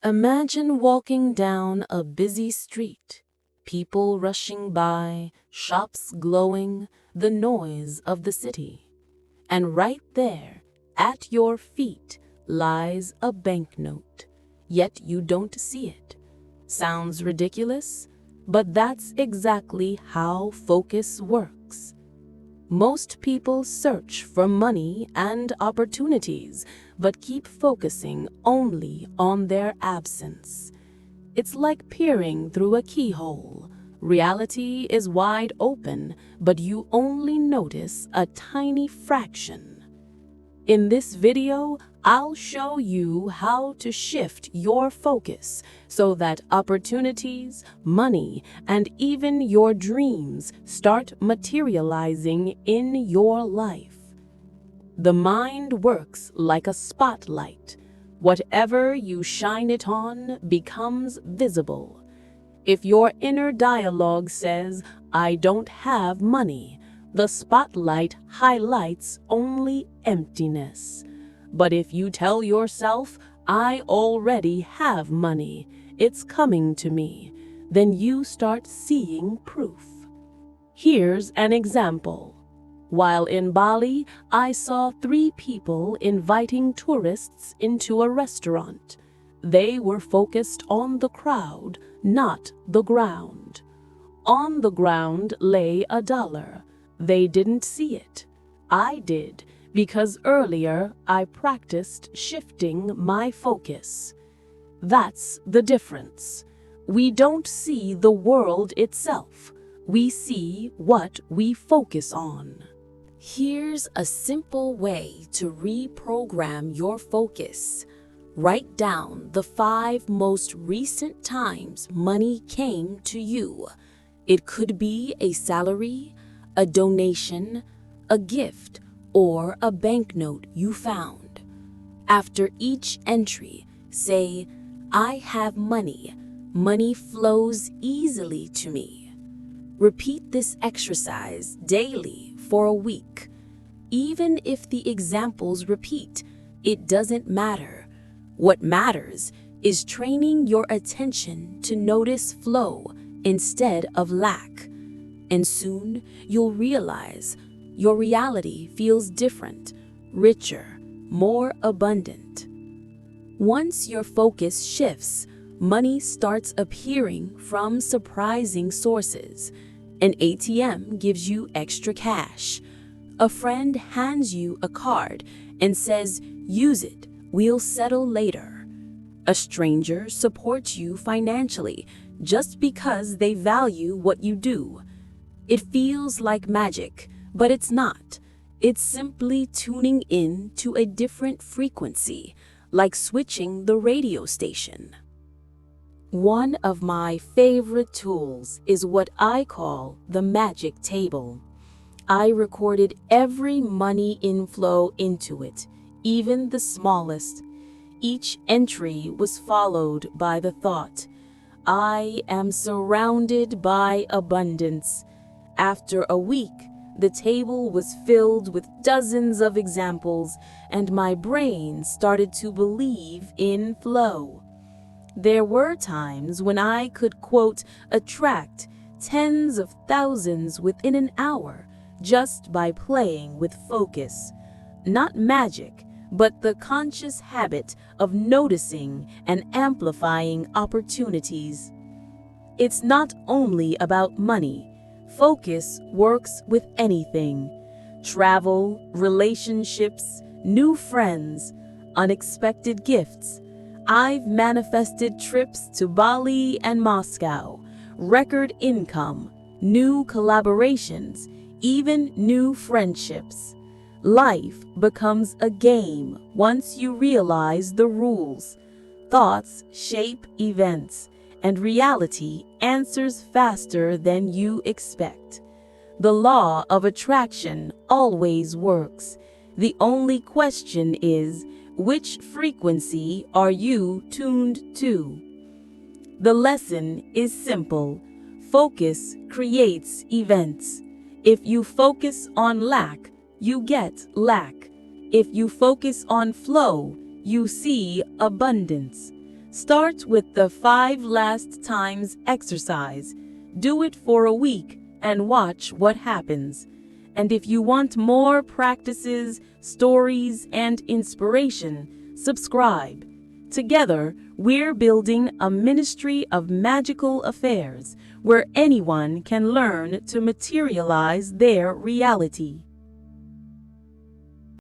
Imagine walking down a busy street, people rushing by, shops glowing, the noise of the city. And right there, at your feet, lies a banknote, yet you don't see it. Sounds ridiculous, but that's exactly how focus works. Most people search for money and opportunities, but keep focusing only on their absence. It's like peering through a keyhole. Reality is wide open, but you only notice a tiny fraction. In this video, I'll show you how to shift your focus so that opportunities, money, and even your dreams start materializing in your life. The mind works like a spotlight. Whatever you shine it on becomes visible. If your inner dialogue says, "I don't have money," the spotlight highlights only emptiness. But if you tell yourself, "I already have money, it's coming to me," then you start seeing proof. Here's an example. While in Bali, I saw 3 people inviting tourists into a restaurant. They were focused on the crowd, not the ground. On the ground lay $1. They didn't see it. I did, because earlier I practiced shifting my focus. That's the difference. We don't see the world itself. We see what we focus on. Here's a simple way to reprogram your focus. Write down the 5 most recent times money came to you. It could be a salary, a donation, a gift, or a banknote you found. After each entry, say, "I have money. Money flows easily to me." Repeat this exercise daily for a week. Even if the examples repeat, it doesn't matter. What matters is training your attention to notice flow instead of lack. And soon you'll realize your reality feels different, richer, more abundant. Once your focus shifts, money starts appearing from surprising sources. An ATM gives you extra cash. A friend hands you a card and says, "Use it, we'll settle later." A stranger supports you financially just because they value what you do. It feels like magic, but it's not. It's simply tuning in to a different frequency, like switching the radio station. One of my favorite tools is what I call the magic table. I recorded every money inflow into it, even the smallest. Each entry was followed by the thought, "I am surrounded by abundance." After a week, the table was filled with dozens of examples, and my brain started to believe in flow. There were times when I could, quote, attract tens of thousands within an hour just by playing with focus. Not magic, but the conscious habit of noticing and amplifying opportunities. It's not only about money. Focus works with anything: travel, relationships, new friends, unexpected gifts. I've manifested trips to Bali and Moscow, record income, new collaborations, even new friendships. Life becomes a game once you realize the rules. Thoughts shape events, and reality answers faster than you expect. The law of attraction always works. The only question is, which frequency are you tuned to? The lesson is simple. Focus creates events. If you focus on lack, you get lack. If you focus on flow, you see abundance. Start with the 5 last times exercise. Do it for a week and watch what happens. And if you want more practices, stories, and inspiration, subscribe. Together, we're building a ministry of magical affairs where anyone can learn to materialize their reality.